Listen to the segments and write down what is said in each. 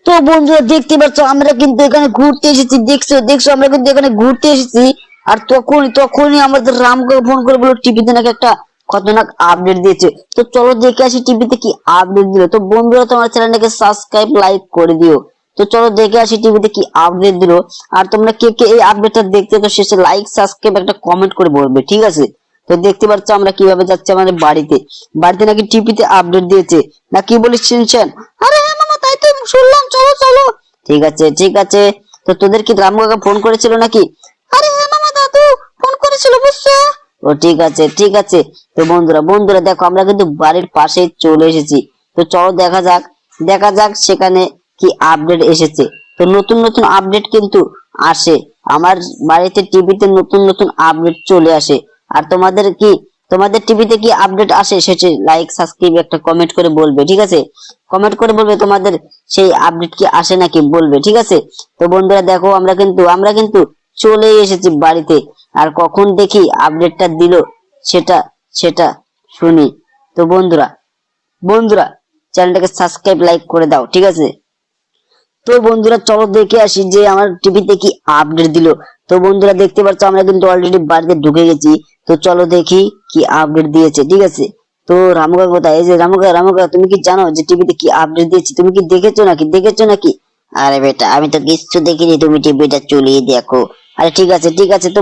তো বন্ধুরা দেখতে পাচ্ছ আমরা কিন্তু এখানে ঘুরতে এসেছি, দেখছো দেখছো আমরা কিন্তু এখানে ঘুরতে এসেছি। আর তখনই আমাদের রামকে ফোন করে বললো টিভিতে নাকি একটা খতরনাক আপডেট দিয়েছে। তো চলো দেখে আসি টিভিতে কি আপডেট দিল। তো বন্ধুরা তোমার চ্যানেলটাকে সাবস্ক্রাইব লাইক করে দিও। তো চলো দেখে আসি টিভিতে কি আপডেট দিল। আর তোমরা কে কে এই আপডেটটা দেখতে, তো শেষে লাইক সাবস্ক্রাইব একটা কমেন্ট করে বলবে, ঠিক আছে? তো দেখতে পাচ্ছ আমরা কিভাবে যাচ্ছি আমাদের বাড়িতে। বাড়িতে নাকি টিভিতে আপডেট দিয়েছে, না কি বলিস শিনচ্যান? আরে হ্যাঁ মামা, তাই তো শুনলাম, চলো চলো। ঠিক আছে ঠিক আছে। তো তোদের কি রামু কাকা ফোন করেছিল নাকি? আরে হ্যাঁ মামা, দাদু ফোন করেছিল, বুঝছো? ও ঠিক আছে ঠিক আছে। তো বন্ধুরা বন্ধুরা দেখো আমরা কিন্তু বাড়ির পাশে চলে এসেছি। তো চলো দেখা যাক সেখানে কি আপডেট এসেছে। তো নতুন নতুন আপডেট কিন্তু আসে আমার বাড়িতে, টিভিতে নতুন নতুন আপডেট চলে আসে। আর তোমাদের টিভিতে কি আপডেট আসে সেটা লাইক সাবস্ক্রাইব একটা কমেন্ট করে বলবে, ঠিক আছে? কমেন্ট করে বলবে তোমাদের সেই আপডেট কি আসে নাকি, বলবে, ঠিক আছে? তো বন্ধুরা দেখো আমরা কিন্তু চলে এসেছি বাড়িতে। আর কখন দেখি আপডেটটা দিল সেটা সেটা শুনি। তো বন্ধুরা চ্যানেলটাকে সাবস্ক্রাইব লাইক করে দাও, ঠিক আছে? তো বন্ধুরা চলো দেখে আসি যে আমার টিভিতে কি আপডেট দিল। তো বন্ধুরা দেখতে পাচ্ছ আমরা কিন্তু অলরেডি বাড়িতে ঢুকে গেছি। তো চলো দেখি কি আপডেট দিয়েছে, ঠিক আছে? তো রামুকা কোথায়? এই যে রামুকা তুমি কি জানো যে টিভিতে কি আপডেট দিয়েছে? তুমি কি দেখেছো নাকি? আরে বেটা, আমি তো কিচ্ছু দেখিনি, তুমি টিভিটা চলিয়ে দেখো। আরে ঠিক আছে। তো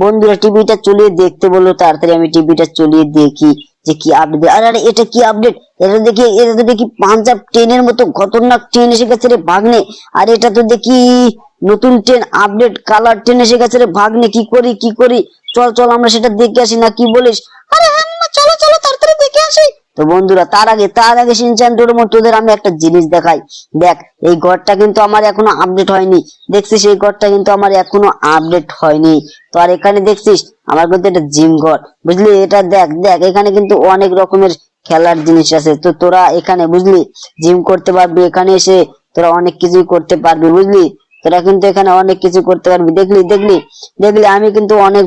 বন্ধুরা টিভিটা চলিয়ে দেখতে বললো, তাড়াতাড়ি আমি টিভিটা চলিয়ে দেখি যে কি আপডেট। আরে আরে এটা কি আপডেট? এটা তো দেখি পাঞ্জাব ট্রেনের মতো খতরনাক ট্রেন এসে গেছে রে ভাগ্নে। আর এটা তো দেখি নতুন ট্রেন আপডেট কালার ট্রেন এসে গেছে রে ভাগ্নে। কি করি চল আমরা সেটা দেখে আসি, না কি বলিস? আরে হ্যাঁ মামা, চলো তাড়াতাড়ি দেখে আসি। তো বন্ধুরা তার আগে শিনচ্যান ডোরেমন তোদের আমি একটা জিনিস দেখাই। দেখ, এই ঘরটা কিন্তু আমার এখনো আপডেট হয়নি। দেখছিস এই ঘরটা কিন্তু আমার এখনো আপডেট হয়নি। তো আর এখানে দেখছিস আমার কিন্তু এটা জিম ঘর, বুঝলি? এটা দেখ এখানে কিন্তু অনেক রকমের খেলার জিনিস আছে। তো তোরা এখানে বুঝলি জিম করতে পারবি, এখানে এসে তোরা অনেক কিছুই করতে পারবি, বুঝলি? তোরা কিন্তু এখানে অনেক কিছু করতে পারবি। দেখলি আমি কিন্তু অনেক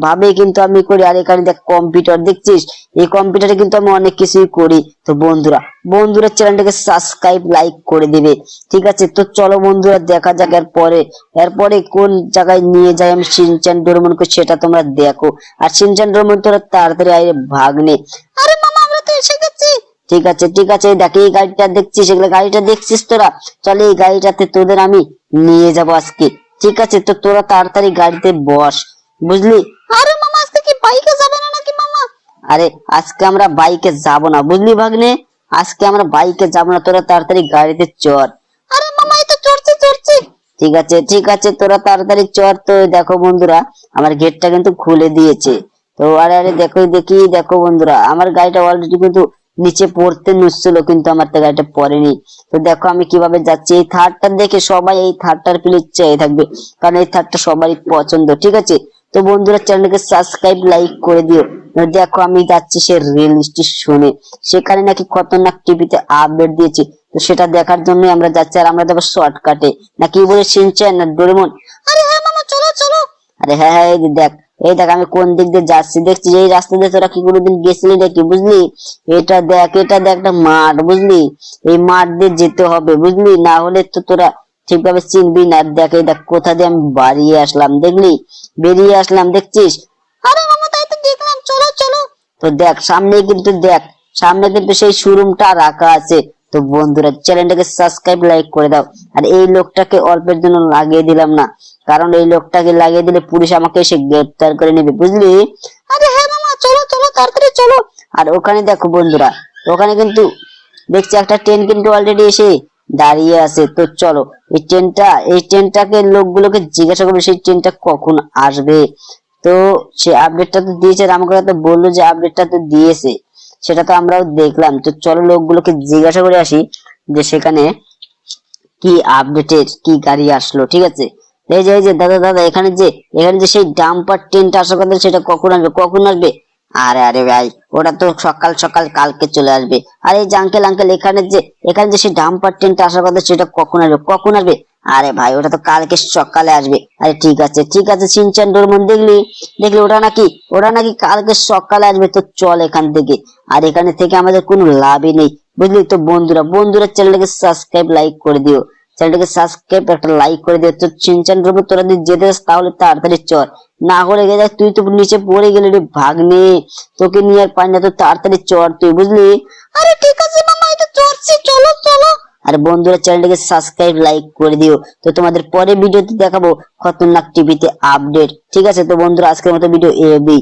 ভাবেই কিন্তু আমি করি। আর এখানে দেখ কম্পিউটার, দেখছিস এই কম্পিউটারে কিন্তু আমি অনেক কিছুই করি। তো বন্ধুরা চ্যানেলটাকে সাবস্ক্রাইব লাইক করে দিবে, ঠিক আছে? তো চলো বন্ধুরা দেখা যাক এরপরে কোন জায়গায় নিয়ে যাই আমি শিনচ্যান ডোরেমনকে, সেটা তোমরা দেখো। আর শিনচ্যান ডোরেমন তোরা তাড়াতাড়ি আয় ভাগ্নে। আরে মামা, আমরা তো এসে গেছি। ঠিক আছে দেখ এই গাড়িটা দেখছিস, এগুলো গাড়িটা দেখছিস তোরা? চলে এই গাড়িটাতে তোদের আমি নিয়ে যাব আজকে, ঠিক আছে? তো তোরা তাড়াতাড়ি গাড়িতে বস, বুঝলি? আরে মামা, আজকে কি বাইকে যাবে না নাকি মামা? আরে আজকে আমরা বাইকে যাব না, বুঝলি ভাগ্নে? আজকে আমরা বাইকে যাব না, তোরা তাড়াতাড়ি গাড়িতে চড়। আরে মামা, এই তো চড়ছি। ঠিক আছে তোরা তাড়াতাড়ি চড়। তো দেখো বন্ধুরা আমার গেটটা কিন্তু খুলে দিয়েছে। তো আরে দেখো বন্ধুরা আমার গাড়িটা অলরেডি কিন্তু নিচে পড়তে নুচ্ছিল, কিন্তু আমার তো গাড়িটা পড়েনি। তো দেখো আমি কিভাবে যাচ্ছি। এই থারটা দেখে সবাই এই থারটার প্লিজ চেয়ে থাকবে, কারণ এই থারটা সবারই পছন্দ, ঠিক আছে? তো বন্ধুরা চ্যানেলকে সাবস্ক্রাইব লাইক করে দিও। দেখো আমি যাচ্ছি সে রেল স্টেশনে, সেখানে নাকি খতরনাক টিভিতে আপডেট দিয়েছে। তো সেটা দেখার জন্য আমরা যাচ্ছি। আর আমরা যাবো শর্টকাটে, না কি বলে শিনচ্যান না ডোরেমন? আরে হ্যাঁ মামা, চলো। আরে হ্যাঁ এই দেখ আমি কোন দিক দিয়ে যাচ্ছি। দেখছিস এই রাস্তা দিয়ে তোরা কি কোনোদিন গেছিলি নাকি, বুঝলি? এটা দেখ একটা মাঠ, বুঝলি? এই মাঠ দিয়ে যেতে হবে, বুঝলি? না হলে তো তোরা ঠিকভাবে চিনবি না। দেখ কোথা দিয়ে আমি বেরিয়ে আসলাম, দেখছিস? আরে মামা, তাই তো দেখলাম, চলো। তো সামনে কিন্তু সেই শোরুমটা রাখা আছে। তো বন্ধুরা চ্যানেলটাকে সাবস্ক্রাইব লাইক করে দাও। আর এই লোকটাকে অল্পের জন্য লাগিয়ে দিলাম না, কারণ এই লোকটাকে লাগিয়ে দিলে পুলিশ আমাকে এসে গ্রেফতার করে নেবে, বুঝলি? আরে হ্যাঁ মামা, চলো তাড়াতাড়ি চলো। আর ওখানে দেখো বন্ধুরা, ওখানে কিন্তু দেখছি একটা ট্রেন কিন্তু অলরেডি এসে দাঁড়িয়ে আছে। তো চলো এই ট্রেনটাকে লোকগুলোকে জিজ্ঞাসা করবো সেই ট্রেনটা কখন আসবে। তো সে আপডেটটা তো দিয়েছে, আমাকে তো বললো যে আপডেটটা তো দিয়েছে, সেটা তো আমরাও দেখলাম। তো চলো লোকগুলোকে জিজ্ঞাসা করে আসি যে সেখানে কি আপডেটের কি গাড়ি আসলো, ঠিক আছে? এই যে দাদা এখানে যে সেই ডাম্পার ট্রেনটা আসার কথা, সেটা কখন আসবে? আরে ভাই, ওটা তো সকাল সকাল কালকে চলে আসবে। আর এই যে আঙ্কেল এখানে যে সেই ডাম্পার ট্রেনটা আসার কথা, সেটা কখন আসবে? আরে ভাই, ওটা তো কালকে সকালে আসবে। আরে ঠিক আছে শিনচ্যান ডোরেমন, দেখলি ওটা নাকি কালকে সকালে আসবে। তো চল এখান থেকে। আর এখানে থেকে আমাদের কোনো লাভই নেই, বুঝলি তো বন্ধুরা বন্ধুরা চ্যানেলটাকে সাবস্ক্রাইব লাইক করে দিও, চ্যানেলটাকে সাবস্ক্রাইব একটা লাইক করে দিও। তো চিনচান রূপে তোরা যদি যেতে চাস তাহলে তাড়াতাড়ি চল, না হলে গেলে তুই তো নিচে পড়ে গেলি রে ভাগ্নে, তোকে নিয়ে আর পাই না, তো তাড়াতাড়ি চল তুই বুঝলি। আরে ঠিক আছে মামা, এই তো চলছি, চলো চলো। আর বন্ধুরা চ্যানেলটাকে সাবস্ক্রাইব লাইক করে দিও। তো তোমাদের পরে ভিডিওতে দেখাবো খতরনাক টিভিতে আপডেট। ঠিক আছে তো বন্ধুরা আজকের মতো ভিডিও এই অবধি।